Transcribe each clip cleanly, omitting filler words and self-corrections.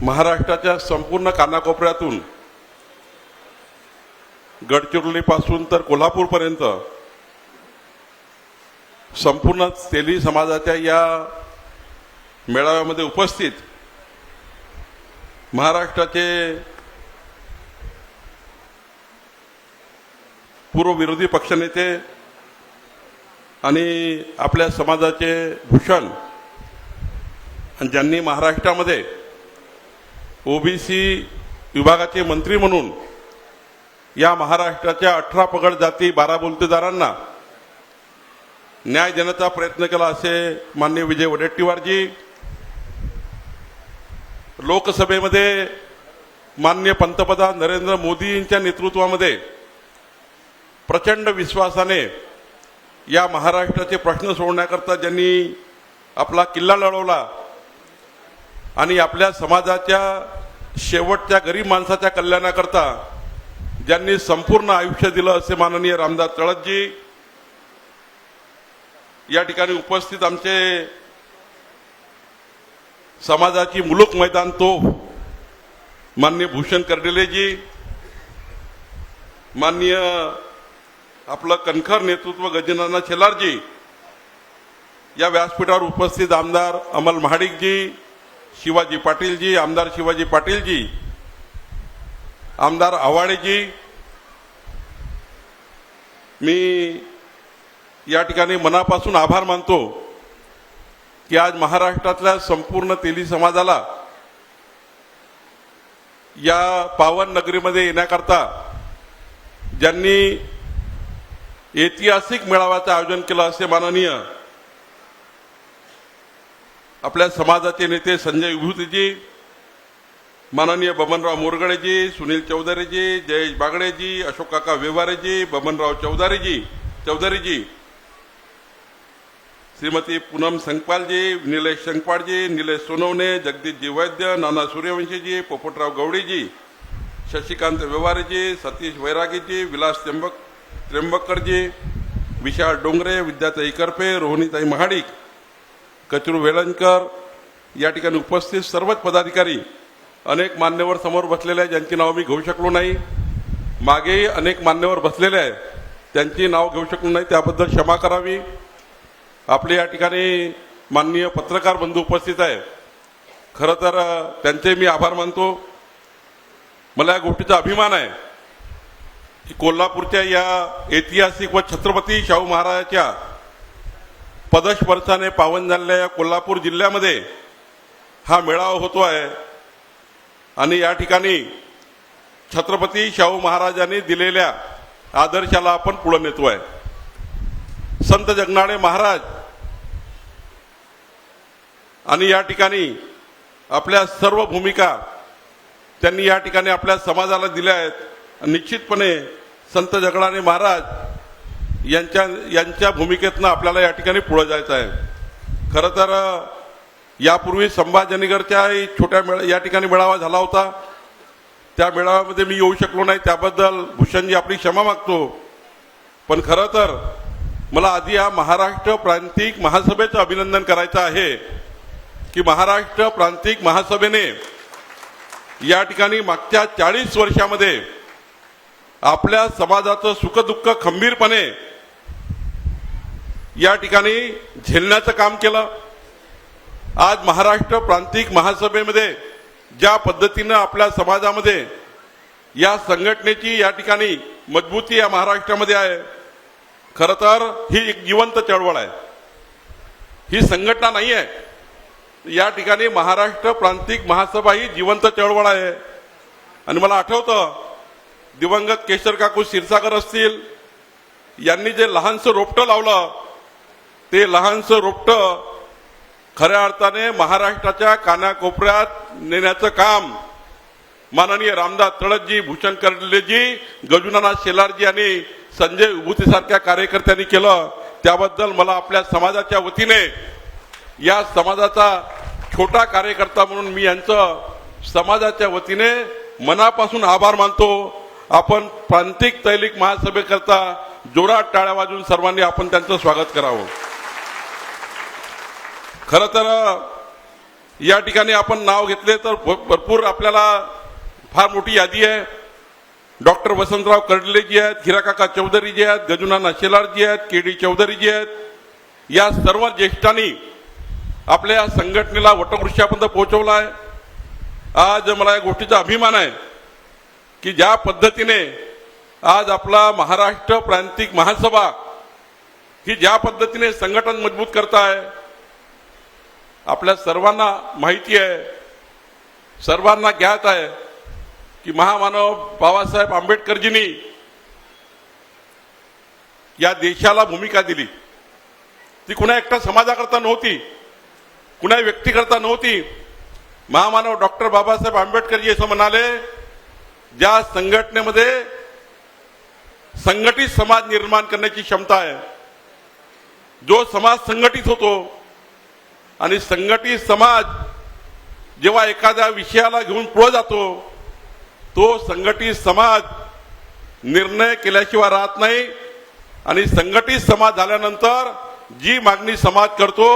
महाराष्ट्राच्या संपूर्ण कानाकोपऱ्यातून गडचिरोलीपासून तर कोल्हापूरपर्यंत संपूर्ण तेली समाजाच्या या मेळाव्यामध्ये उपस्थित महाराष्ट्राचे पूर्व विरोधी पक्षनेते आणि आपल्या समाजाचे भूषण आणि ज्यांनी महाराष्ट्रामध्ये ओबीसी विभागाचे मंत्री म्हणून या महाराष्ट्राच्या 18 पगड जाती 12 बोलतेदारांना न्याय देण्याचा प्रयत्न केला असे माननीय विजय वडेट्टीवारजी, लोकसभेमध्ये माननीय पंतप्रधान नरेंद्र मोदी यांच्या नेतृत्वामध्ये प्रचंड विश्वासाने या महाराष्ट्राचे प्रश्न सोडवण्याकरता ज्यांनी आपला किल्ला लढवला आणि आपल्या समाजाच्या शेवटच्या गरीब माणसाच्या कल्याणाकरता ज्यांनी संपूर्ण आयुष्य दिलं असे माननीय रामदास तळसजी, या ठिकाणी उपस्थित आमचे समाजाची मुलूक मैदान तोफ माननीय भूषण कर्डिलेजी, माननीय आपलं कणखर नेतृत्व गजानन शेलारजी, या व्यासपीठावर उपस्थित आमदार अमल महाडिकजी, शिवाजी पाटीलजी, आमदार शिवाजी पाटीलजी, आमदार आवाडेजी, मी या ठिकाणी मनापासून आभार मानतो की आज महाराष्ट्रातल्या संपूर्ण तेली समाजाला या पावन नगरीमध्ये येण्याकरता ज्यांनी ऐतिहासिक मेळाव्याचं आयोजन केलं असे माननीय आपल्या समाजाचे नेते संजय विभूतीजी, माननीय बबनराव मोरगडेजी, सुनील चौधरीजी, जयेश बागडेजी, अशोक काका व्यवहारेजी, बबनराव चौधरीजी, श्रीमती पूनम संकपालजी, निलेश संकपाळजी, निलेश सोनवणे, जगदीशजी वैद्य, नाना सूर्यवंशीजी, पोपटराव गवडीजी, शशिकांत व्यवहारेजी, सतीश वैरागीजी, विलास त्र्यंबकरजी, विशाल डोंगरे, विद्याताई करपे, रोहिणीताई महाडिक, कचरू वेळणकर, या ठिकाणी उपस्थित सर्वच पदाधिकारी, अनेक मान्यवर समोर बसलेले आहेत ज्यांची नाव मी घेऊ शकलो नाही, मागेही अनेक मान्यवर बसलेले आहेत त्यांची नाव घेऊ शकलो नाही, त्याबद्दल क्षमा करावी. आपले या ठिकाणी माननीय पत्रकार बंधू उपस्थित आहे, खरं तर त्यांचे मी आभार मानतो. मला या गोष्टीचा अभिमान आहे की कोल्हापूरच्या या ऐतिहासिक व छत्रपती शाहू महाराजांच्या पदस्पर्शाने पावन झालेल्या या कोल्हापूर जिल्ह्यामध्ये हा मेळावा होतो आहे आणि या ठिकाणी छत्रपती शाहू महाराजांनी दिलेल्या आदर्शाला आपण पुढे नेतोय. संत जगनाडे महाराज आणि या ठिकाणी आपल्या सर्व भूमिका त्यांनी या ठिकाणी आपल्या समाजाला दिल्या आहेत. निश्चितपणे संत जगनाडे महाराज यांच्या भूमिकेतनं आपल्याला या ठिकाणी पुढे जायचं आहे. खरं तर यापूर्वी संभाजीनगरच्या छोट्या या ठिकाणी मेळावा झाला होता, त्या मेळाव्यामध्ये मी येऊ शकलो नाही, त्याबद्दल भूषणजी आपली क्षमा मागतो. पण खरं तर मला आधी या महाराष्ट्र प्रांतिक महासभेचं अभिनंदन करायचं आहे की महाराष्ट्र प्रांतिक महासभेने या ठिकाणी मागच्या 40 वर्षामध्ये आपल्या समाजाचं सुखदुःख खंबीरपणे या ठिकाणी झेलण्याचं काम केलं. आज महाराष्ट्र प्रांतिक महासभेमध्ये ज्या पद्धतीनं आपल्या समाजामध्ये या संघटनेची या ठिकाणी मजबूती या महाराष्ट्रामध्ये आहे, खरं तर ही एक जिवंत चळवळ आहे, ही संघटना नाही आहे. या ठिकाणी महाराष्ट्र प्रांतिक महासभा ही जिवंत चळवळ आहे. आणि मला आठवतं दिवंगत केशर काकू क्षीरसागर असतील, यांनी जे लहानसं रोपटं लावलं, ते लहानसं रोपटं खऱ्या अर्थाने महाराष्ट्राच्या कानाकोपऱ्यात नेण्याचं काम माननीय रामदास तळसजी, भूषण कर्डिलेजी, गजानन शेलारजी आणि संजय विभूतीसारख्या कार्यकर्त्यांनी केलं. त्याबद्दल मला आपल्या समाजाच्या वतीने, या समाजाचा छोटा कार्यकर्ता म्हणून मी यांचं समाजाच्या वतीने मनापासून आभार मानतो. आपण प्रांतिक तैलिक महासभेकरता जोरात टाळ्या वाजवून सर्वांनी आपण त्यांचं स्वागत करावं. खरं तर या ठिकाणी आपण नाव घेतले तर भरपूर आपल्याला फार मोठी यादी आहे. डॉक्टर वसंतराव कर्डिलेजी आहेत, हिराकाका चौधरी जी आहेत, गजुनाना शेलारजी आहेत, के.डी. चौधरीजी आहेत. या सर्व ज्येष्ठांनी आपल्या संघटनेला वटवृक्षापर्यंत पोहोचवला आहे. आज मला या गोष्टीचा अभिमान आहे की ज्या पद्धतीने आज आपला महाराष्ट्र प्रांतिक महासभा ही ज्या पद्धतीने संघटन मजबूत करताय, आपल्या सर्वांना माहिती आहे, सर्वांना ज्ञात आहे की महामानव बाबासाहेब आंबेडकरजींनी या देशाला भूमिका दिली. ती कुणा एकटा समाजाकरता नव्हती, कुणा व्यक्तीकरता नव्हती. महामानव डॉक्टर बाबासाहेब आंबेडकरजी असं म्हणाले, ज्या संघटनेमध्ये संघटित समाज निर्माण करण्याची क्षमता आहे, जो समाज संघटित होतो आणि संघटित समाज जेव्हा एखाद्या विषयाला घेऊन पुढे जातो, तो संघटित समाज निर्णय केल्याशिवाय राहत नाही. आणि संघटित समाज झाल्यानंतर जी मागणी समाज करतो,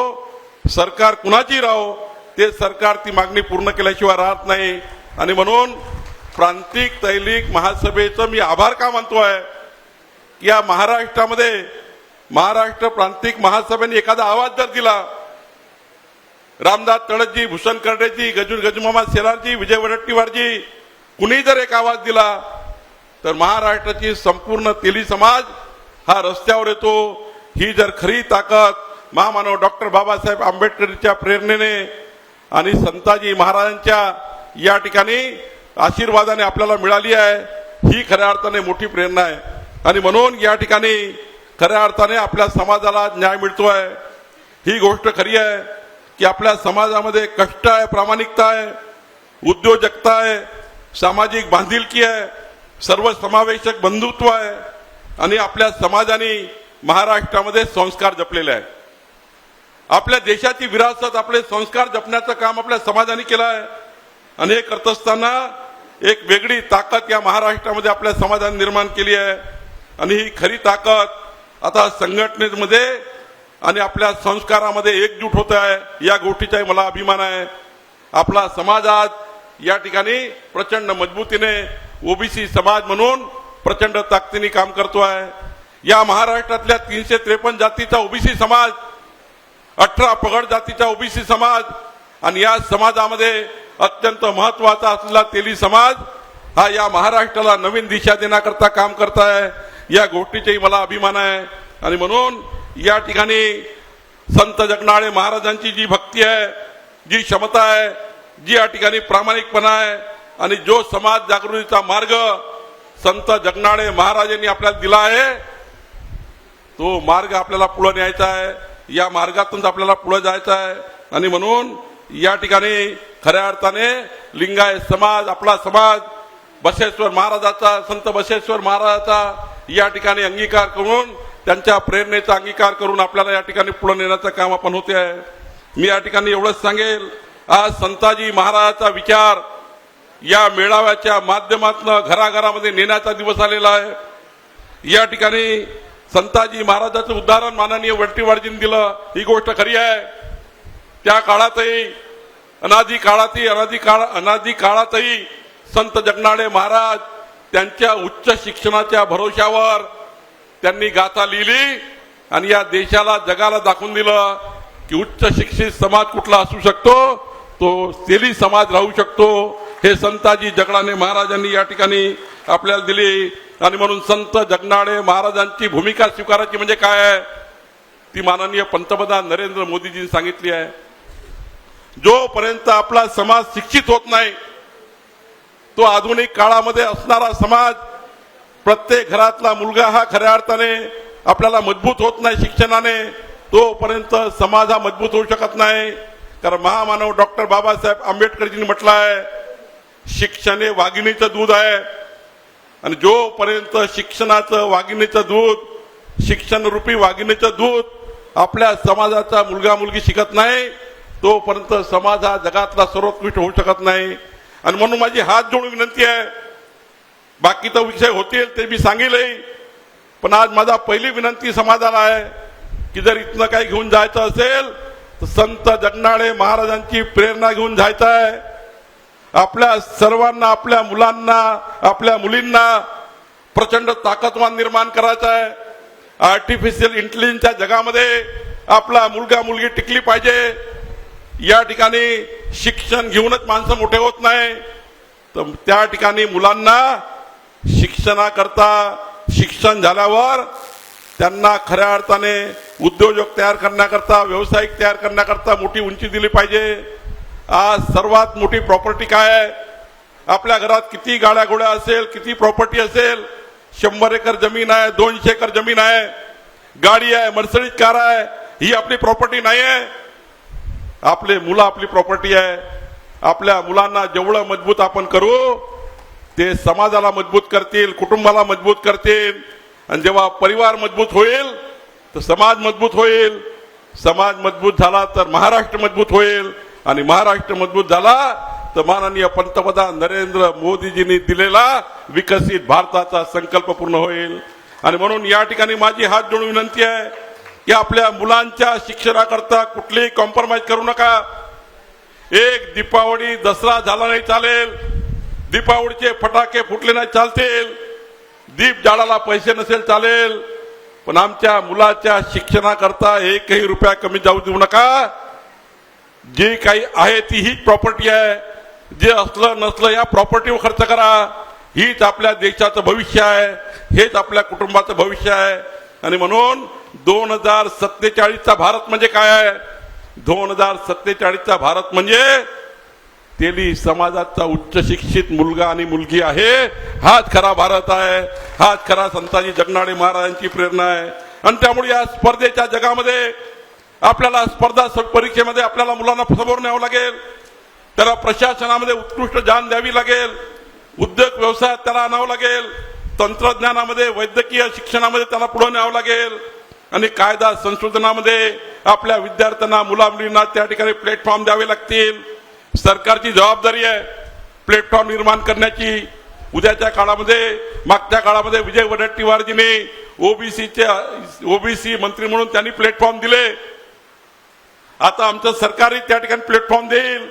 सरकार कुणाची राहो, ते सरकार ती मागणी पूर्ण केल्याशिवाय राहत नाही. आणि म्हणून प्रांतिक तैलिक महासभेचं मी आभार का मानतोय की या महाराष्ट्रामध्ये महाराष्ट्र प्रांतिक महासभेने एखादा आवाज जर दिला, रामदास तळसजी, भूषण कर्डेजी, गजुमामा शेलारजी, विजय वडेट्टीवारजी, कुणी जर एक आवाज दिला तर महाराष्ट्राची संपूर्ण तेली समाज हा रस्त्यावर येतो. ही जर खरी ताकद महामानव डॉक्टर बाबासाहेब आंबेडकरच्या प्रेरणेने आणि संताजी महाराजांच्या या ठिकाणी आशीर्वादाने आपल्याला मिळाली आहे, ही खऱ्या अर्थाने मोठी प्रेरणा आहे. आणि म्हणून या ठिकाणी खऱ्या अर्थाने आपल्या समाजाला न्याय मिळतोय. ही गोष्ट खरी आहे की आपल्या समाजामध्ये कष्ट आहे, प्रामाणिकता आहे, उद्योजकता आहे, सामाजिक बांधिलकी आहे, सर्व समावेशक बंधुत्व आहे. आणि आपल्या समाजाने महाराष्ट्रामध्ये संस्कार जपलेले आहे. आपल्या देशाची विरासत, आपले संस्कार जपण्याचं काम आपल्या समाजाने केलं आहे. आणि हे करत असताना एक वेगळी ताकद या महाराष्ट्रामध्ये आपल्या समाजाने निर्माण केली आहे. आणि ही खरी ताकद आता संघटनेमध्ये आणि आपल्या संस्कारामध्ये एकजूट होत आहे. या गोष्टीचाही मला अभिमान आहे. आपला समाज आज या ठिकाणी प्रचंड मजबूतीने ओबीसी समाज म्हणून प्रचंड ताकदीने काम करतोय. या महाराष्ट्रातल्या 353 जातीचा ओबीसी समाज, 18 पगड जातीचा ओबीसी समाज आणि या समाजामध्ये अत्यंत महत्वाचा असलेला तेली समाज हा या महाराष्ट्राला नवीन दिशा देण्याकरता काम करत आहे. या गोष्टीचाही मला अभिमान आहे. आणि म्हणून या ठिकाणी संत जगनाळे महाराजांची जी भक्ती आहे, जी क्षमता आहे, जी या ठिकाणी प्रामाणिकपणा आहे आणि जो समाज जागृतीचा मार्ग संत जगनाळे महाराजांनी आपल्याला दिला आहे, तो मार्ग आपल्याला पुढे न्यायचा आहे. या मार्गातून आपल्याला पुढे जायचं आहे. आणि म्हणून या ठिकाणी खऱ्या अर्थाने लिंगायत समाज, आपला समाज बसवेश्वर महाराजाचा, संत बसवेश्वर महाराजाचा या ठिकाणी अंगीकार करून, त्यांच्या प्रेरणेचा अंगीकार करून आपल्याला या ठिकाणी पुढे नेण्याचं काम आपण होते आहे. मी या ठिकाणी एवढंच सांगेल, आज संताजी महाराजाचा विचार या मेळाव्याच्या माध्यमातून घराघरामध्ये नेण्याचा दिवस आलेला आहे. या ठिकाणी संताजी महाराजाचं उदाहरण माननीय वडेट्टीवारजींनी दिलं, ही गोष्ट खरी आहे. त्या काळातही अनादी काळातही संत जगनाळे महाराज त्यांच्या उच्च शिक्षणाच्या भरोशावर त्यांनी गाथा लिहिली आणि या देशाला, जगाला दाखवून दिलं की उच्च शिक्षित समाज कुठला असू शकतो, तो तेली समाज राहू शकतो. हे संताजी जगनाळे महाराजांनी या ठिकाणी आपल्याला दिली. आणि म्हणून संत जगनाळे महाराजांची भूमिका स्वीकारायची म्हणजे काय आहे, ती माननीय पंतप्रधान नरेंद्र मोदीजींनी सांगितली आहे. जोपर्यंत आपला समाज शिक्षित होत नाही, तो आधुनिक काळामध्ये असणारा समाज, प्रत्येक घरातला मुलगा हा खऱ्या अर्थाने आपल्याला मजबूत होत नाही शिक्षणाने, तोपर्यंत समाज हा मजबूत होऊ शकत नाही. कारण महामानव डॉक्टर बाबासाहेब आंबेडकरजींनी म्हटलं आहे, शिक्षण हे वाघिणीचं दूध आहे. आणि जोपर्यंत शिक्षणाचं वाघिणीचं दूध, शिक्षण रूपी वाघिणीचं दूध आपल्या समाजाचा मुलगा मुलगी शिकत नाही, तोपर्यंत समाज हा जगातला सर्वोत्कृष्ट होऊ शकत नाही. आणि म्हणून माझी हात जोडून विनंती आहे, बाकीचा विषय होतील ते मी सांगेलही, पण आज माझा पहिली विनंती समाजाला आहे की जर इथनं काही घेऊन जायचं असेल तर संत जगनाळे महाराजांची प्रेरणा घेऊन जायचं आहे. आपल्या सर्वांना, आपल्या मुलांना, आपल्या मुलींना प्रचंड ताकदवान निर्माण करायचं आहे. आर्टिफिशियल इंटेलिजन्सच्या जगामध्ये आपला मुलगा मुलगी टिकली पाहिजे. या ठिकाणी शिक्षण घेऊनच माणसं मोठे होत नाही, तर त्या ठिकाणी मुलांना शिक्षणाकरता, शिक्षण झाल्यावर त्यांना खऱ्या अर्थाने उद्योजक तयार करण्याकरता, व्यावसायिक तयार करण्याकरता मोठी उंची दिली पाहिजे. आज सर्वात मोठी प्रॉपर्टी काय आहे? आपल्या घरात किती गाड्या घोड्या असेल, किती प्रॉपर्टी असेल, 100 एकर जमीन आहे, 200 एकर जमीन आहे, गाडी आहे, मर्सिडीज कार आहे, ही आपली प्रॉपर्टी नाही आहे. आपले मुलं आपली प्रॉपर्टी आहे. आपल्या मुलांना जेवढं मजबूत आपण करू ते समाजाला मजबूत करतील, कुटुंबाला मजबूत करतील. आणि जेव्हा परिवार मजबूत होईल तर समाज मजबूत होईल. समाज मजबूत झाला तर महाराष्ट्र मजबूत होईल, आणि महाराष्ट्र मजबूत झाला तर माननीय पंतप्रधान नरेंद्र मोदीजींनी दिलेला विकसित भारताचा संकल्प पूर्ण होईल. आणि म्हणून या ठिकाणी माझी हात जोडून विनंती आहे की आपल्या मुलांच्या शिक्षणाकरता कुठलीही कॉम्प्रोमाइज करू नका. एक दीपावली दसरा झाला नाही चालेल, दीपावलीचे फटाके फुटले नाही चालतील, दीप जाळाला पैसे नसेल चालेल, पण आमच्या मुलाच्या शिक्षणाकरता एकही रुपया कमी जाऊ देऊ नका. जे काही आहे ती हीच प्रॉपर्टी आहे. जे असलं नसलं या प्रॉपर्टीवर खर्च करा. हीच आपल्या देशाचं भविष्य आहे, हेच आपल्या कुटुंबाचं भविष्य आहे. आणि म्हणून 2047चा भारत म्हणजे काय आहे? 2047चा भारत म्हणजे तेली समाजाचा उच्च शिक्षित मुलगा आणि मुलगी आहे. हाच खरा भारत आहे. हाच खरा संताजी जगनाळे महाराजांची प्रेरणा आहे. आणि त्यामुळे या स्पर्धेच्या जगामध्ये आपल्याला स्पर्धा परीक्षेमध्ये आपल्याला मुलांना समोर न्यावं लागेल. त्याला प्रशासनामध्ये उत्कृष्ट जाण द्यावी लागेल. उद्योग व्यवसायात त्याला आणावं लागेल. तंत्रज्ञानामध्ये, वैद्यकीय शिक्षणामध्ये त्याला पुढे न्यावं लागेल. आणि कायदा संशोधनामध्ये आपल्या विद्यार्थ्यांना, मुला मुलींना त्या ठिकाणी प्लॅटफॉर्म द्यावे लागतील. सरकारची जबाबदारी आहे प्लॅटफॉर्म निर्माण करण्याची. उद्याच्या काळामध्ये, मागच्या काळामध्ये विजय वडेट्टीवारजींनी ओबीसी मंत्री म्हणून त्यांनी प्लॅटफॉर्म दिले. आता आमचं सरकारही त्या ठिकाणी प्लॅटफॉर्म देईल.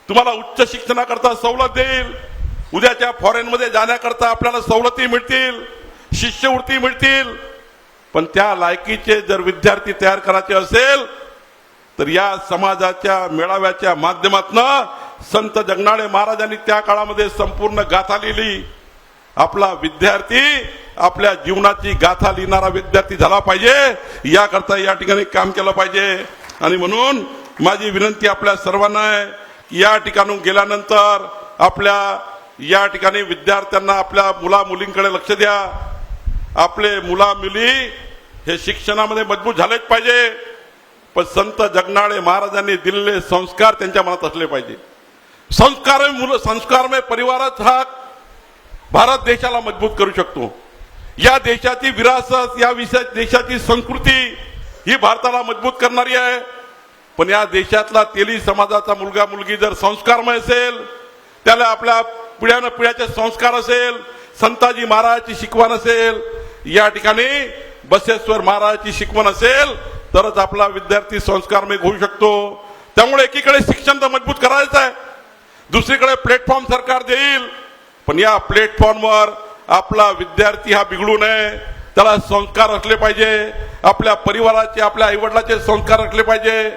तुम्हाला उच्च शिक्षणाकरता सवलत देईल. उद्याच्या फॉरेनमध्ये जाण्याकरता आपल्याला सवलती मिळतील, शिष्यवृत्ती मिळतील. पण त्या लायकीचे जर विद्यार्थी तयार करायचे असेल तर या समाजाच्या मेळाव्याच्या माध्यमातून संत जगनाळे महाराजांनी त्या काळामध्ये संपूर्ण गाथा लिहिली. आपला विद्यार्थी आपल्या जीवनाची गाथा लिहिणारा विद्यार्थी झाला पाहिजे. याकरता या ठिकाणी काम केलं पाहिजे. आणि म्हणून माझी विनंती आपल्या सर्वांना आहे की या ठिकाणून गेल्यानंतर आपल्या या ठिकाणी विद्यार्थ्यांना, आपल्या मुला मुलींकडे लक्ष द्या. आपले मुला मुली हे शिक्षणामध्ये मजबूत झालेच पाहिजे, पण संत जगनाळे महाराजांनी दिलेले संस्कार त्यांच्या मनात असले पाहिजे. संस्कारमय परिवारच हा भारत देशाला मजबूत करू शकतो. या देशाची विरासत, या देशाची संस्कृती ही भारताला मजबूत करणारी आहे. पण या देशातला तेली समाजाचा मुलगा मुलगी जर संस्कारमय असेल, त्याला आपल्या पिढ्यानं पिढ्याचे संस्कार असेल, संताजी महाराजांची शिकवण असेल, या ठिकाणी बसवेश्वर महाराजांची शिकवण असेल, तरच आपला विद्यार्थी संस्कारमय होऊ शकतो. त्यामुळे एकीकडे शिक्षण तर मजबूत करायचं आहे, दुसरीकडे प्लॅटफॉर्म सरकार देईल. पण या प्लॅटफॉर्मवर आपला विद्यार्थी हा बिघडू नये. त्याला संस्कार असले पाहिजे. आपल्या परिवाराचे, आपल्या आईवडिलाचे संस्कार असले पाहिजे.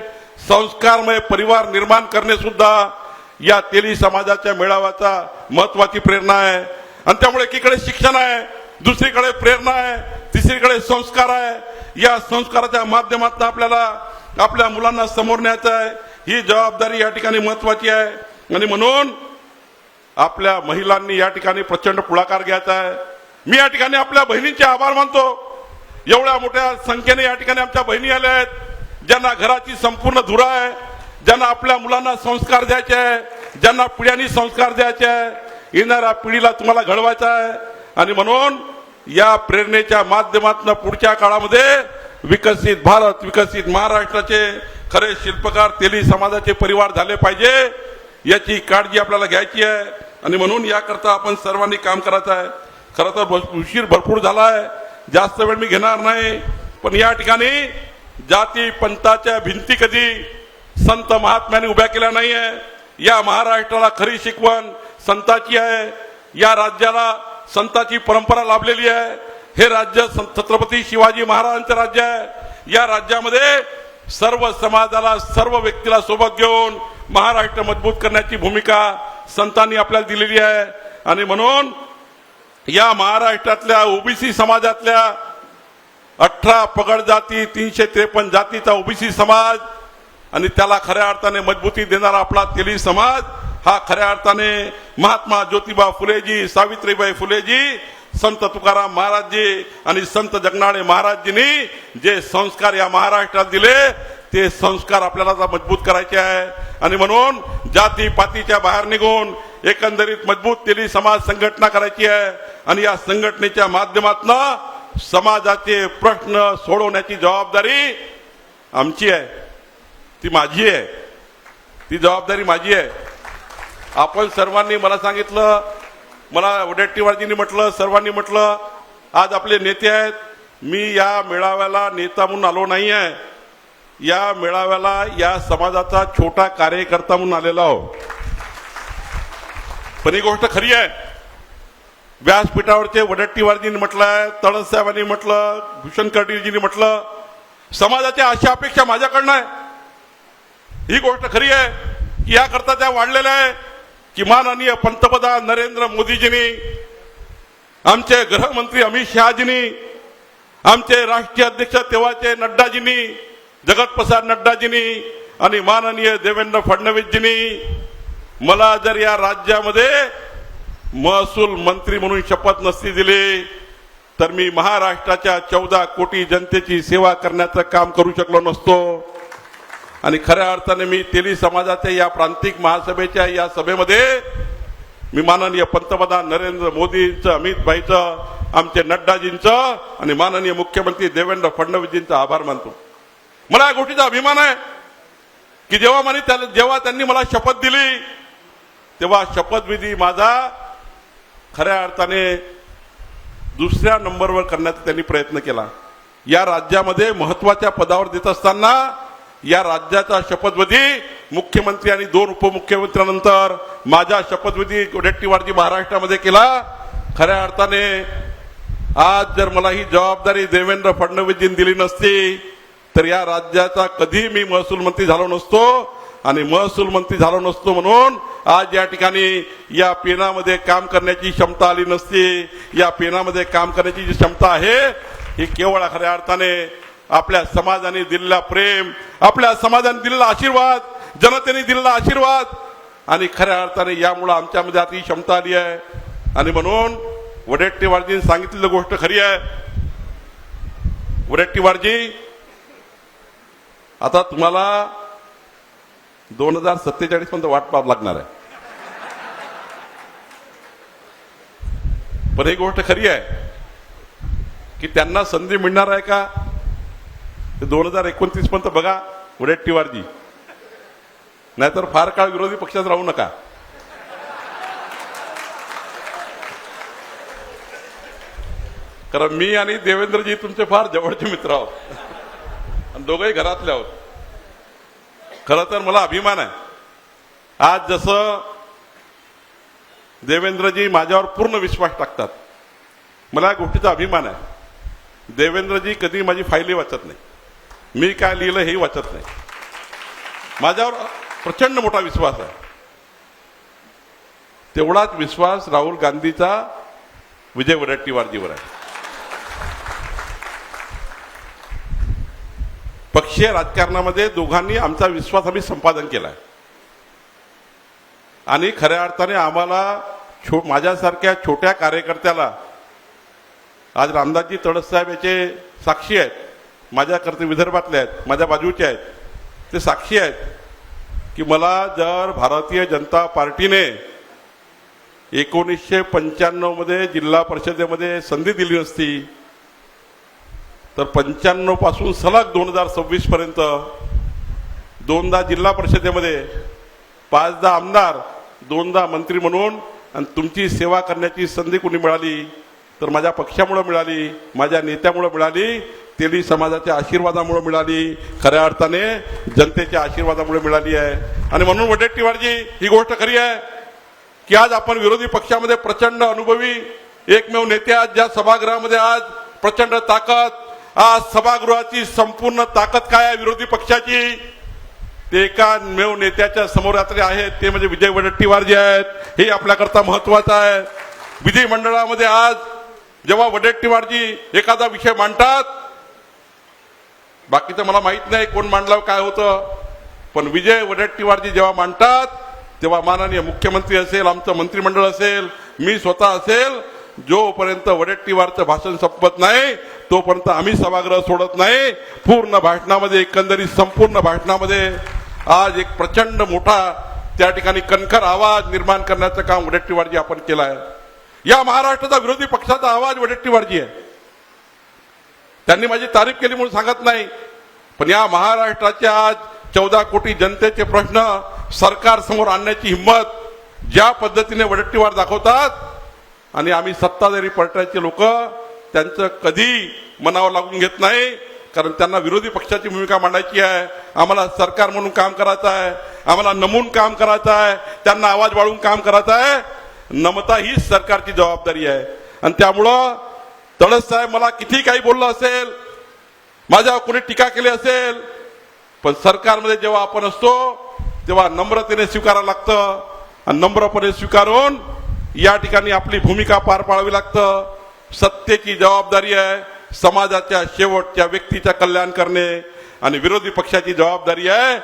संस्कारमय परिवार निर्माण करणे सुद्धा या तेली समाजाच्या मेळाव्याचा महत्वाची प्रेरणा आहे. आणि त्यामुळे एकीकडे शिक्षण आहे, दुसरीकडे प्रेरणा आहे, तिसरीकडे संस्कार आहे. या संस्काराच्या माध्यमातून आपल्याला आपल्या मुलांना समोर न्यायचं आहे. ही जबाबदारी या ठिकाणी महत्वाची आहे. आणि म्हणून आपल्या महिलांनी या ठिकाणी प्रचंड पुढाकार घ्यायचा आहे. मी या ठिकाणी आपल्या बहिणींचे आभार मानतो. एवढ्या मोठ्या संख्येने या ठिकाणी आमच्या बहिणी आल्या आहेत, ज्यांना घराची संपूर्ण धुरा आहे, ज्यांना आपल्या मुलांना संस्कार द्यायचे आहे, ज्यांना पिढ्यांनी संस्कार द्यायचे आहे. येणाऱ्या पिढीला तुम्हाला घडवायचं आहे. आणि म्हणून या प्रेरणेच्या माध्यमातून पुढच्या काळामध्ये विकसित भारत, विकसित महाराष्ट्राचे खरे शिल्पकार तेली समाजाचे परिवार झाले पाहिजे, याची काळजी आपल्याला घ्यायची आहे. आणि म्हणून याकरता आपण सर्वांनी काम करायचं आहे. खरं तर उशीर भरपूर झाला आहे, जास्त वेळ मी घेणार नाही. पण या ठिकाणी जाती पंथाच्या भिंती कधी संत महात्म्यांनी उभ्या केल्या नाही आहे. या महाराष्ट्राला खरी शिकवण संताची आहे. या राज्याला संताची परंपरा लाभलेली आहे. हे राज्य छत्रपती शिवाजी महाराजांचं राज्य आहे. या राज्यामध्ये सर्व समाजाला सर्व व्यक्तीला सोबत घेऊन महाराष्ट्र मजबूत करण्याची भूमिका संतांनी आपल्याला दिलेली आहे. आणि म्हणून या महाराष्ट्रातल्या ओबीसी समाजातल्या 18 पगड जाती 353 जातीचा ओबीसी समाज आणि त्याला खऱ्या अर्थाने मजबूती देणारा आपला तेली समाज हा खऱ्या अर्थाने महात्मा ज्योतिबा फुलेजी, सावित्रीबाई फुलेजी, संत तुकाराम महाराजजी आणि संत जगनाडे महाराजजींनी जे संस्कार या महाराष्ट्रात दिले ते संस्कार आपल्याला मजबूत करायचे आहे. आणि म्हणून जाती पातीच्या बाहेर निघून एकंदरीत मजबूत तेली समाज संघटना करायची आहे. आणि या संघटनेच्या माध्यमातून समाजाचे प्रश्न सोडवण्याची जबाबदारी आमची आहे. ती माझी आहे. ती जबाबदारी माझी आहे. आपण सर्वांनी मला सांगितलं, मला वडेट्टीवारजींनी म्हटलं, सर्वांनी म्हटलं आज आपले नेते आहेत. मी या मेळाव्याला नेता म्हणून आलो नाही आहे. या मेळाव्याला या समाजाचा छोटा कार्यकर्ता म्हणून आलेला आहो. पण ही गोष्ट खरी आहे. व्यासपीठावरचे वडेट्टीवारजींनी म्हटलंय, तळससाहेबांनी म्हटलं, भूषण कर्डीलजींनी म्हटलं, समाजाच्या अशा अपेक्षा माझ्याकडनं आहे. ही गोष्ट खरी आहे की याकरता त्या वाढलेल्या आहे की माननीय पंतप्रधान नरेंद्र मोदीजींनी, आमचे गृहमंत्री अमित शहाजींनी, आमचे राष्ट्रीय अध्यक्ष तेव्हाचे नड्डाजींनी, जगतप्रसाद नड्डाजींनी आणि माननीय देवेंद्र फडणवीसजींनी मला जर या राज्यामध्ये महसूल मंत्री म्हणून शपथ नसती दिली तर मी महाराष्ट्राच्या 14 कोटी जनतेची सेवा करण्याचं काम करू शकलो नसतो. आणि खऱ्या अर्थाने मी तेली समाजाच्या या प्रांतिक महासभेच्या या सभेमध्ये मी माननीय पंतप्रधान नरेंद्र मोदींचं, अमित भाईचं, आमचे नड्डाजींचं आणि माननीय मुख्यमंत्री देवेंद्र फडणवीसजींचा आभार मानतो. मला या गोष्टीचा अभिमान आहे की जेव्हा त्यांनी मला शपथ दिली तेव्हा शपथविधी माझा खऱ्या अर्थाने दुसऱ्या नंबरवर करण्याचा त्यांनी प्रयत्न केला. या राज्यामध्ये महत्वाच्या पदावर देत असताना या राज्याचा शपथविधी मुख्यमंत्री आणि 2 उपमुख्यमंत्र्यांनंतर माझा शपथविधी वडेट्टीवारजी महाराष्ट्रामध्ये केला. खऱ्या अर्थाने आज जर मला ही जबाबदारी देवेंद्र फडणवीसजींनी दिली नसती तर या राज्याचा कधी मी महसूल मंत्री झालो नसतो. आणि महसूल मंत्री झालो नसतो म्हणून आज या ठिकाणी या पेनामध्ये काम करण्याची क्षमता आली नसती. या पेनामध्ये काम करण्याची जी क्षमता आहे ही केवळ खऱ्या अर्थाने आपल्या समाजाने दिलेला प्रेम, आपल्या समाजाने दिलेला आशीर्वाद, जनतेने दिलेला आशीर्वाद आणि खऱ्या अर्थाने यामुळे आमच्यामध्ये आता ही क्षमता आली आहे. आणि म्हणून वडेट्टीवारजींनी सांगितलेली गोष्ट खरी आहे. वडेट्टीवारजी, आता तुम्हाला 2047 पर्यंत वाट पाहावी लागणार आहे. पण ही गोष्ट खरी आहे की त्यांना संधी मिळणार आहे का 2029 पर्यंत बघा वडेट्टीवारजी, नाहीतर फार काळ विरोधी पक्षात राहू नका. कारण मी आणि देवेंद्रजी तुमचे फार जवळचे मित्र आहोत आणि दोघंही घरातले आहोत. खरं तर मला अभिमान आहे. आज जसं देवेंद्रजी माझ्यावर पूर्ण विश्वास टाकतात, मला या गोष्टीचा अभिमान आहे. देवेंद्रजी कधी माझी फाईली वाचत नाही, मी काय लिहिलं हेही वाचत नाही. माझ्यावर प्रचंड मोठा विश्वास आहे. तेवढाच विश्वास राहुल गांधीचा विजय वडेट्टीवारजीवर आहे. पक्षीय राजकारणामध्ये दोघांनी आमचा विश्वास आम्ही संपादन केलाय. आणि खऱ्या अर्थाने आम्हाला माझ्यासारख्या छोट्या कार्यकर्त्याला आज रामदासजी तळससाहेब याचे साक्षी आहेत, माझ्याकरता विदर्भातले आहेत, माझ्या बाजूचे आहेत, ते साक्षी आहेत की मला जर भारतीय जनता पार्टीने 1995 मध्ये जिल्हा परिषदेमध्ये संधी दिली नसती तर 95 पासून सलग 2026 पर्यंत 2दा जिल्हा परिषदेमध्ये, 5दा आमदार, 2दा मंत्री म्हणून आणि तुमची सेवा करण्याची संधी कोणी मिळाली तर माझ्या पक्षामुळे मिळाली, माझ्या नेत्यामुळे मिळाली, तेली समाजाच्या आशीर्वादामुळे मिळाली, खऱ्या अर्थाने जनतेच्या आशीर्वादामुळे मिळाली आहे. आणि म्हणून वडेट्टीवारजी ही गोष्ट खरी आहे की आज आपण विरोधी पक्षामध्ये प्रचंड अनुभवी एकमेव नेते आज ज्या सभागृहामध्ये आज प्रचंड ताकद, आज सभागृहाची संपूर्ण ताकद काय आहे विरोधी पक्षाची, ते एकमेव नेत्याच्या समोर रात्री आहेत, ते म्हणजे विजय वडेट्टीवार जे आहेत. हे आपल्याकरता महत्वाचं आहे. विधिमंडळामध्ये आज जेव्हा वडेट्टीवारजी एखादा विषय मांडतात, बाकीचं मला माहित नाही कोण मांडलं काय होतं, पण विजय वडेट्टीवारजी जेव्हा मांडतात तेव्हा माननीय मुख्यमंत्री असेल, आमचं मंत्रिमंडळ असेल, मी स्वतः असेल, जोपर्यंत वडेट्टीवारचं भाषण संपत नाही तोपर्यंत आम्ही सभागृह सोडत नाही. पूर्ण भाषणामध्ये, एकंदरीत संपूर्ण भाषणामध्ये आज एक प्रचंड मोठा त्या ठिकाणी कणखर आवाज निर्माण करण्याचं काम वडेट्टीवारजी आपण केलं आहे. या महाराष्ट्राचा विरोधी पक्षाचा आवाज वडेट्टीवारजी आहे. त्यांनी माझी तारीफ केली म्हणून सांगत नाही, पण या महाराष्ट्राच्या आज 14 कोटी जनतेचे प्रश्न सरकार समोर आणण्याची हिंमत ज्या पद्धतीने वडेट्टीवार दाखवतात, आणि आम्ही सत्ताधारी पलटायचे लोक त्यांचं कधी मनावर लागून घेत नाही, कारण त्यांना विरोधी पक्षाची भूमिका मांडायची आहे, आम्हाला सरकार म्हणून काम करायचं आहे, आम्हाला नमून काम करायचं आहे, त्यांना आवाज वाढवून काम करायचं आहे. नमता हीच सरकारची जबाबदारी आहे. आणि त्यामुळं तळस साहेब मला किती काही बोललं असेल, माझ्यावर कोणी टीका केली असेल, पण सरकारमध्ये जेव्हा आपण असतो तेव्हा नम्रतेने स्वीकारावं लागतं, आणि नम्रपणे स्वीकारून या ठिकाणी आपली भूमिका पार पाडावी लागतं. सत्तेची जबाबदारी आहे समाजाच्या शेवटच्या व्यक्तीचं कल्याण करणे, आणि विरोधी पक्षाची जबाबदारी आहे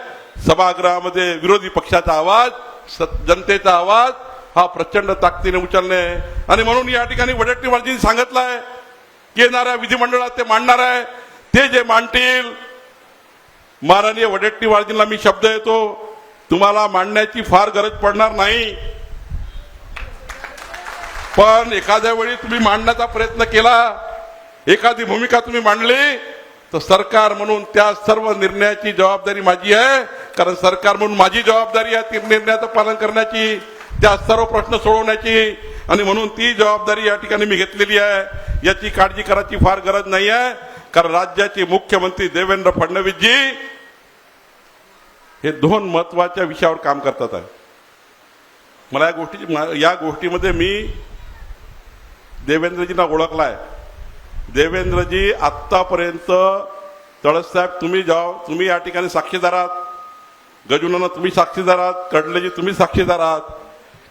सभागृहामध्ये विरोधी पक्षाचा आवाज, जनतेचा आवाज हा प्रचंड ताकदीने उचलणे. आणि म्हणून या ठिकाणी वडेट्टीवारजींनी सांगितलंय की येणाऱ्या विधिमंडळात ते मांडणार आहे, ते जे मांडतील, माननीय वडेट्टीवारजींना मी शब्द देतो, तुम्हाला मांडण्याची फार गरज पडणार नाही, पण एखाद्या वेळी तुम्ही मांडण्याचा प्रयत्न केला, एखादी भूमिका तुम्ही मांडली, तर सरकार म्हणून त्या सर्व निर्णयाची जबाबदारी माझी आहे. कारण सरकार म्हणून माझी जबाबदारी आहे ती निर्णयाचं पालन करण्याची, त्या सर्व प्रश्न सोडवण्याची, आणि म्हणून ती जबाबदारी या ठिकाणी मी घेतलेली आहे. याची काळजी करायची फार गरज नाही आहे, कारण राज्याचे मुख्यमंत्री देवेंद्र फडणवीसजी हे 2 महत्वाच्या विषयावर काम करतात आहे. मला या गोष्टीमध्ये मी देवेंद्रजींना ओळखलाय. देवेंद्रजी आतापर्यंत, तळससाहेब तुम्ही या ठिकाणी साक्षीदार आहात, गजुनाना तुम्ही साक्षीदार आहात, कडलेजी तुम्ही साक्षीदार आहात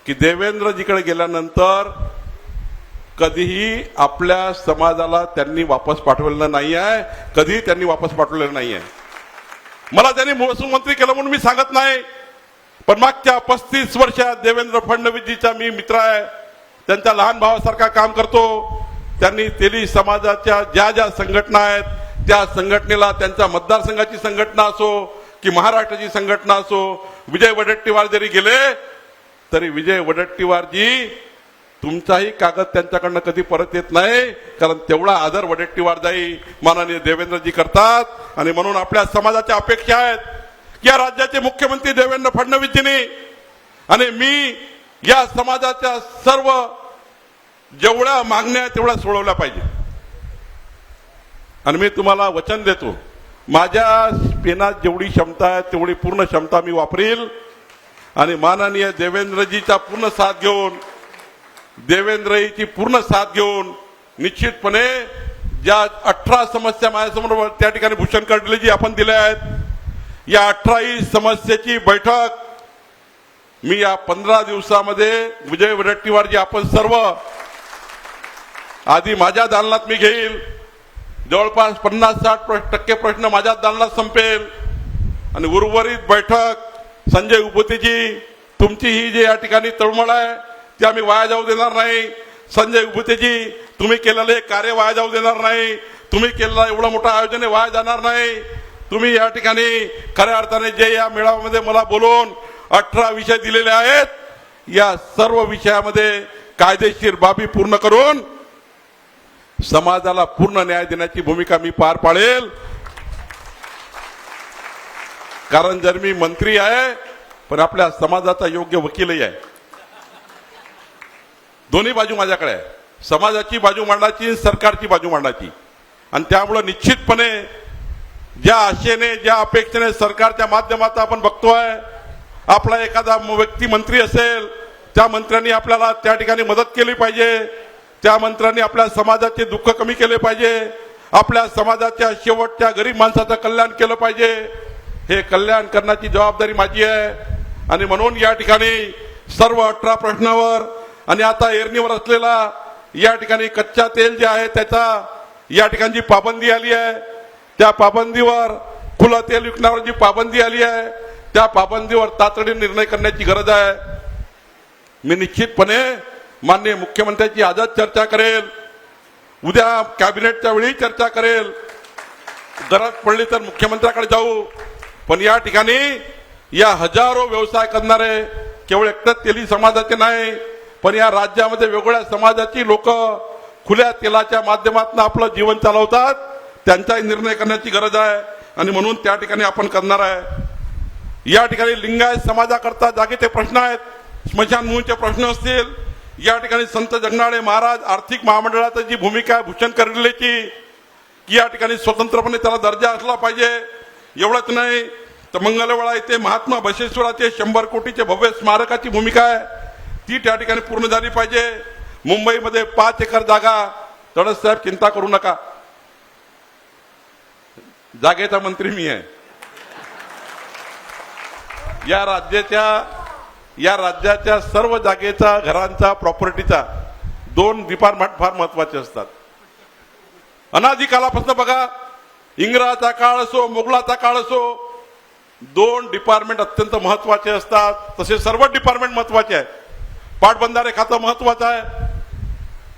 की देवेंद्रजीकडे गेल्यानंतर कधीही आपल्या समाजाला त्यांनी वापस पाठवलेलं नाही आहे, कधीही त्यांनी वापस पाठवलेलं नाही आहे. मला त्यांनी महसूल मंत्री केलं म्हणून मी सांगत नाही, पण मागच्या 35 वर्षात देवेंद्र फडणवीसजीचा मी मित्र आहे, त्यांच्या लहान भावासारखा काम करतो. त्यांनी तेली समाजाच्या ज्या ज्या संघटना आहेत त्या संघटनेला, त्यांच्या मतदारसंघाची संघटना असो की महाराष्ट्राची संघटना असो, विजय वडेट्टीवार जरी गेले तरी विजय वडेट्टीवारजी तुमचाही कागद त्यांच्याकडनं कधी परत येत नाही, कारण तेवढा आदर वडेट्टीवार जाई माननीय देवेंद्रजी करतात. आणि म्हणून आपल्या समाजाच्या अपेक्षा आहेत की या राज्याचे मुख्यमंत्री देवेंद्र फडणवीसजींनी आणि मी या समाजाच्या सर्व जेवढ्या मागण्या आहेत तेवढ्या सोडवल्या पाहिजे. आणि मी तुम्हाला वचन देतो, माझ्या पेनात जेवढी क्षमता आहे तेवढी पूर्ण क्षमता मी वापरील, आणि माननीय देवेंद्रजीचा पूर्ण साथ घेऊन, देवेंद्रजीची पूर्ण साथ घेऊन निश्चितपणे ज्या 18 समस्या माझ्यासमोर त्या ठिकाणी भूषण कडलेजी आपण दिल्या आहेत, या 18 समस्येची बैठक मी या 15 दिवसामध्ये विजय वडेट्टीवारजी आपण सर्व आधी माझ्या दालनात मी घेईल, जवळपास 50-60% प्रश्न माझ्या दालनात संपेल, आणि उर्वरित बैठक संजय उभुतेजी तुमची ही जी या ठिकाणी तळमळ आहे ती आम्ही वाया जाऊ देणार नाही. संजय उभुतेजी तुम्ही केलेले कार्य वाया जाऊ देणार नाही, तुम्ही केलेलं एवढं मोठं आयोजन वाया जाणार नाही. तुम्ही या ठिकाणी खऱ्या अर्थाने जे या मेळाव्यामध्ये मला बोलून 18 विषय दिलेले आहेत, या सर्व विषयामध्ये कायदेशीर बाबी पूर्ण करून समाजाला पूर्ण न्याय देण्याची भूमिका मी पार पाडेल. कारण जर मी मंत्री आहे पण आपल्या समाजाचा योग्य वकीलही आहे, दोन्ही बाजू माझ्याकडे आहे. समाजाची बाजू मांडायची, सरकारची बाजू मांडायची. आणि त्यामुळे निश्चितपणे ज्या आशेने ज्या अपेक्षेने सरकारच्या माध्यमातून आपण बघतोय, आपला एखादा व्यक्ती मंत्री असेल, त्या मंत्र्यांनी आपल्याला त्या ठिकाणी मदत केली पाहिजे, त्या मंत्र्यांनी आपल्या समाजाचे दुःख कमी केले पाहिजे, आपल्या समाजाच्या शेवटच्या गरीब माणसाचं कल्याण केलं पाहिजे. हे कल्याण करण्याची जबाबदारी माझी आहे. आणि म्हणून या ठिकाणी सर्व 18 प्रश्नावर आणि आता एरणीवर असलेला या ठिकाणी कच्चा तेल जे आहे त्याचा या ठिकाणी जी पाबंदी आली आहे, त्या पाबंदीवर, खुलं तेल विकण्यावर जी पाबंदी आली आहे, त्या पाबंदीवर तातडीने निर्णय करण्याची गरज आहे. मी निश्चितपणे माननीय मुख्यमंत्र्यांची आजच चर्चा करेल, उद्या कॅबिनेटच्या वेळी चर्चा करेल, गरज पडली तर मुख्यमंत्र्याकडे जाऊ. पण या ठिकाणी या हजारो व्यवसाय करणारे केवळ एकटच तेली समाजाचे नाही, पण या राज्यामध्ये वेगवेगळ्या समाजाची लोक खुल्या तेलाच्या माध्यमातून आपलं जीवन चालवतात, त्यांचाही निर्णय करण्याची गरज आहे. आणि म्हणून त्या ठिकाणी आपण करणार आहे. या ठिकाणी लिंगायत समाजाकरता जागेचे प्रश्न आहेत, स्मशानभूमीचे प्रश्न असतील, या ठिकाणी संत जगनाडे महाराज आर्थिक महामंडळाची जी भूमिका आहे भूषण कर्डिलेची, की या ठिकाणी स्वतंत्रपणे त्याला दर्जा असला पाहिजे. एवढंच नाही तर मंगलवेढा येथे महात्मा बसवेश्वराचे 100 कोटीचे भव्य स्मारकाची भूमिका आहे, ती त्या ठिकाणी पूर्ण झाली पाहिजे. मुंबईमध्ये 5 एकर जागा, तडस साहेब चिंता करू नका, जागेचा मंत्री मी आहे. या राज्याच्या सर्व जागेचा, घरांचा, प्रॉपर्टीचा 2 डिपार्टमेंट फार महत्वाचे असतात. अनादी कालापासून बघा, इंग्रजाचा काळ असो, मोगलाचा काळ असो, 2 डिपार्टमेंट अत्यंत महत्वाचे असतात. तसे सर्व डिपार्टमेंट महत्वाचे आहे. पाटबंधारे खातं महत्वाचं आहे,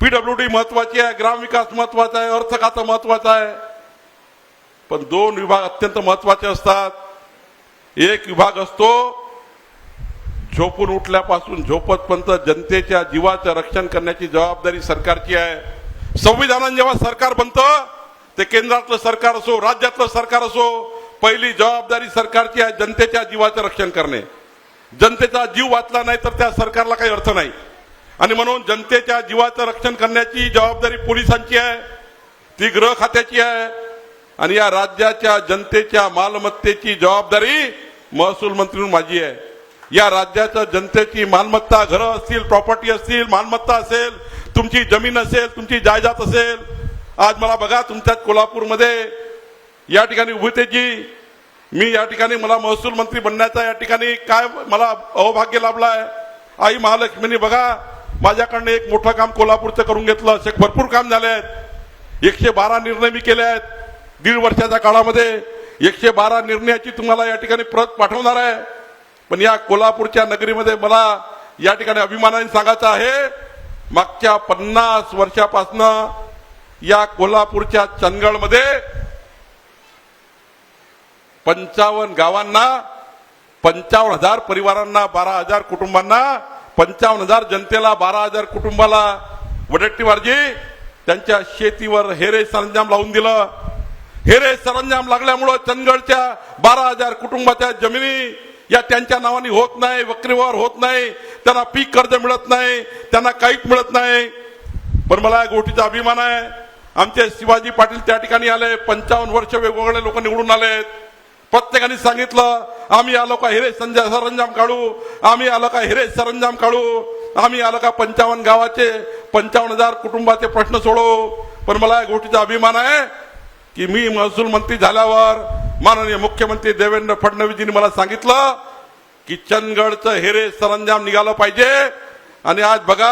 PWD महत्वाची आहे, ग्रामविकास महत्वाचा आहे, अर्थ खातं महत्वाचं आहे. पण 2 विभाग अत्यंत महत्वाचे असतात. एक विभाग असतो झोपून उठल्यापासून झोपतपर्यंत जनतेच्या जीवाचं रक्षण करण्याची जबाबदारी सरकारची आहे. संविधानाने जेव्हा सरकार बनतं, ते केंद्रातलं सरकार असो, राज्यातलं सरकार असो, पहिली जबाबदारी सरकारची आहे जनतेच्या जीवाचं रक्षण करणे. जनतेचा जीव वाचला नाही तर त्या सरकारला काही अर्थ नाही. आणि म्हणून जनतेच्या जीवाचं रक्षण करण्याची जबाबदारी पोलिसांची आहे, ती गृह खात्याची आहे. आणि या राज्याच्या जनतेच्या मालमत्तेची जबाबदारी महसूल मंत्री माझी आहे. या राज्याच्या जनतेची मालमत्ता, घरं असतील, प्रॉपर्टी असतील, मालमत्ता असेल, तुमची जमीन असेल, तुमची जायदाद असेल. आज मला बघा, तुमच्या कोल्हापूरमध्ये या ठिकाणी उभतेची, मी या ठिकाणी मला महसूल मंत्री बनण्याचा या ठिकाणी काय मला अवभाग्य लाभलाय. आई महालक्ष्मीने बघा माझ्याकडनं एक मोठं काम कोल्हापूरचं करून घेतलं. असे भरपूर काम झाले आहेत. 112 निर्णय मी केले आहेत 1.5 वर्षाच्या काळामध्ये. 112 निर्णयाची तुम्हाला या ठिकाणी प्रत पाठवणार आहे. पण या कोल्हापूरच्या नगरीमध्ये मला या ठिकाणी अभिमानाने सांगायचं आहे, मागच्या 50 वर्षापासून या कोल्हापूरच्या चंदगडमध्ये 55 गावांना, 55,000 परिवारांना, 12,000 कुटुंबांना, 55,000 जनतेला, 12,000 कुटुंबाला वडेट्टीवारजी त्यांच्या शेतीवर हेरे सरंजाम लावून दिलं. हेरे सरंजाम लागल्यामुळं चंदगडच्या 12,000 कुटुंबाच्या जमिनी या त्यांच्या नावाने होत नाही, वक्रीवर होत नाही, त्यांना पीक कर्ज मिळत नाही, त्यांना काहीच मिळत नाही. पण मला या गोष्टीचा अभिमान आहे. आमचे शिवाजी पाटील त्या ठिकाणी आले, 55 वर्ष वेगवेगळे लोक निवडून आलेत. प्रत्येकाने सांगितलं आम्ही आलो का हिरे सरंजाम काढू, आम्ही आलो का हिरे सरंजाम काढू, आम्ही आलो का 55 गावाचे 55,000 कुटुंबाचे प्रश्न सोडवू. पण मला या गोष्टीचा अभिमान आहे की मी महसूल मंत्री झाल्यावर माननीय मुख्यमंत्री देवेंद्र फडणवीसजींनी मला सांगितलं की चंदगडचं हेरे सरंजाम निघालं पाहिजे. आणि आज बघा,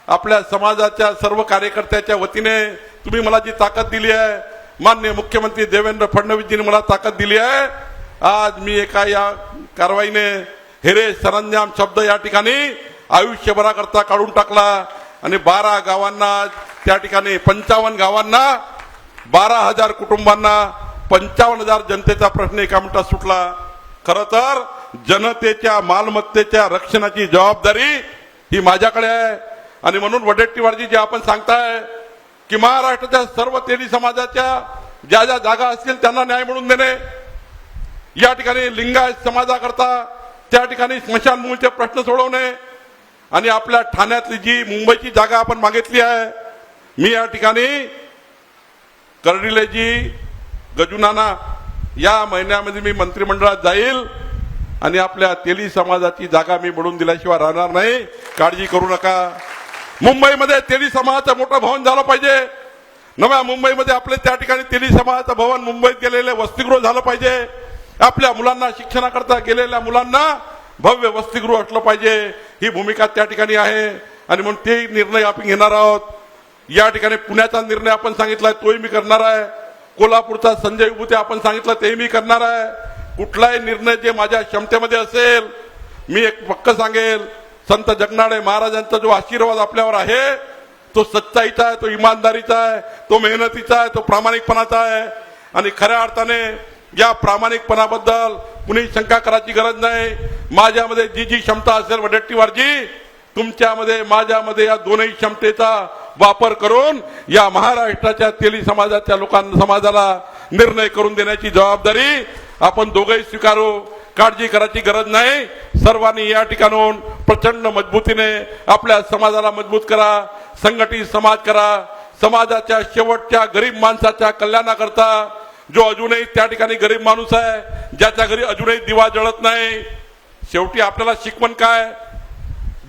आपल्या समाजाच्या सर्व कार्यकर्त्याच्या वतीने तुम्ही मला जी ताकद दिली आहे, माननीय मुख्यमंत्री देवेंद्र फडणवीसजींनी मला ताकद दिली आहे. आज मी एका या कारवाईने हेरे सरंजाम शब्द या ठिकाणी आयुष्यभराकरता काढून टाकला. आणि 12 गावांना त्या ठिकाणी 55 गावांना, 12,000 कुटुंबांना, 55,000 जनतेचा प्रश्न एका मिनिटात सुटला. खरं तर जनतेच्या मालमत्तेच्या रक्षणाची जबाबदारी ही माझ्याकडे आहे. आणि म्हणून वडेट्टीवारजी जे आपण सांगताय की महाराष्ट्राच्या सर्व तेली समाजाच्या ज्या ज्या जागा असतील त्यांना न्याय मिळवून देणे, या ठिकाणी लिंगायत समाजाकरता त्या ठिकाणी स्मशानभूमीचे प्रश्न सोडवणे, आणि आपल्या ठाण्यातली जी मुंबईची जागा आपण मागितली आहे मी या ठिकाणी कर्डिलेजी गजुनाना या महिन्यामध्ये मी मंत्रिमंडळात जाईल आणि आपल्या तेली समाजाची जागा मी मिळवून दिल्याशिवाय राहणार नाही, काळजी करू नका. मुंबईमध्ये तेली समाजाचं मोठं भवन झालं पाहिजे. नव्या मुंबईमध्ये आपले त्या ठिकाणी तेली समाजाचं भवन, मुंबईत गेलेले वसतिगृह झालं पाहिजे. आपल्या मुलांना शिक्षणाकरता गेलेल्या मुलांना भव्य वसतिगृह असलं पाहिजे. ही भूमिका त्या ठिकाणी आहे आणि म्हणून ते निर्णय आपण घेणार आहोत. या ठिकाणी पुण्याचा निर्णय आपण सांगितलाय, तोही मी करणार आहे. कोल्हापूरचा संजय विभूते आपण सांगितलं, तेही मी करणार आहे. कुठलाही निर्णय जे माझ्या क्षमतेमध्ये असेल, मी एक पक्क सांगेल, संत जगनाडे महाराजांचा जो आशीर्वाद आपल्यावर आहे तो सच्चाईचा आहे, तो इमानदारीचा आहे, तो मेहनतीचा आहे, तो प्रामाणिकपणाचा आहे. आणि खऱ्या अर्थाने या प्रामाणिकपणाबद्दल कुणी शंका करायची गरज नाही. माझ्यामध्ये जी जी क्षमता असेल वडेट्टीवारजी, तुमच्यामध्ये माझ्यामध्ये या दोन्ही क्षमतेचा वापर करून या महाराष्ट्राच्या तेली समाजाच्या लोकांना समाजाला निर्णय करून देण्याची जबाबदारी आपण दोघेही स्वीकारू. काळजी करायची गरज नाही. सर्वांनी या ठिकाणून प्रचंड मजबूतीने आपल्या समाजाला मजबूत करा, संघटित समाज करा. समाजाच्या शेवटच्या गरीब माणसाच्या कल्याणाकरता, जो अजूनही त्या ठिकाणी गरीब माणूस आहे, ज्याच्या घरी अजूनही दिवा जळत नाही, शेवटी आपल्याला शिकवण काय,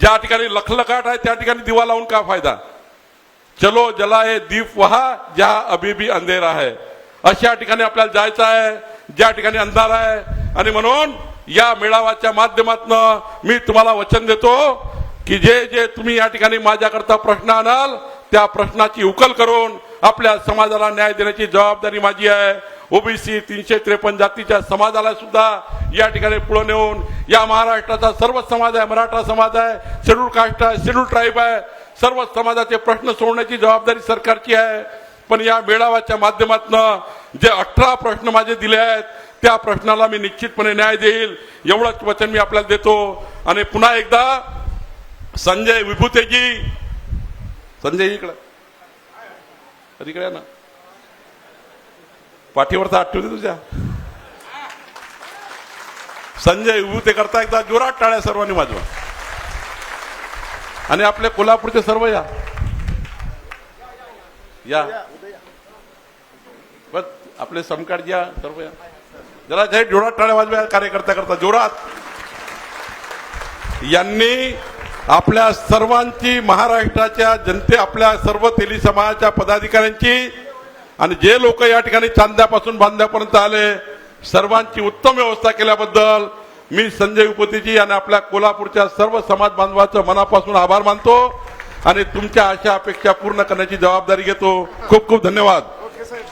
ज्या ठिकाणी लखलखाट आहे त्या ठिकाणी दिवा लावून काय फायदा. चलो जलाए दीप वहा जहां अभी भी अंधेरा है. अशा ठिकाणी आपल्याला जायचं आहे ज्या ठिकाणी अंधार आहे. आणि म्हणून या मेळाव्याच्या माध्यमातून मी तुम्हाला वचन देतो की जे जे तुम्ही या ठिकाणी माझ्याकरता प्रश्न आणाल त्या प्रश्नाची उकल करून आपल्या समाजाला न्याय देण्याची जबाबदारी माझी आहे. ओबीसी 353 जातीच्या समाजाला सुद्धा या ठिकाणी पुढे नेऊन, या महाराष्ट्राचा सर्व समाज आहे, मराठा समाज आहे, शेड्यूल कास्ट आहे, शेड्यूल ट्राईब आहे, सर्व समाजाचे प्रश्न सोडण्याची जबाबदारी सरकारची आहे. पण या मेळाव्याच्या माध्यमातून जे 18 प्रश्न माझे दिले आहेत त्या प्रश्नाला मी निश्चितपणे न्याय देईल, एवढंच वचन मी आपल्याला देतो. आणि पुन्हा एकदा संजय विभूतेजी, संजय इकडे ना, पाठीवरचा हात ठेवते तुझ्या. संजय विभूते करता एकदा जोरात टाळ्या सर्वांनी वाजवा. आणि आपले कोल्हापूरचे सर्व या बस, आपले समकाट या सर्व या, जरा जोरात टाळ्या वाजव्या कार्यकर्ता करता जोरात. यांनी आपल्या सर्वांची, महाराष्ट्राच्या जनते, आपल्या सर्व तेली समाजाच्या पदाधिकाऱ्यांची आणि जे लोक या ठिकाणी चांद्यापासून बांध्यापर्यंत आले, सर्वांची उत्तम व्यवस्था केल्याबद्दल मी संजय विभूतेजी आणि आपल्या कोल्हापूरच्या सर्व समाज बांधवांचं मनापासून आभार मानतो आणि तुमच्या आशा अपेक्षा पूर्ण करण्याची जबाबदारी घेतो. खूप खूप धन्यवाद.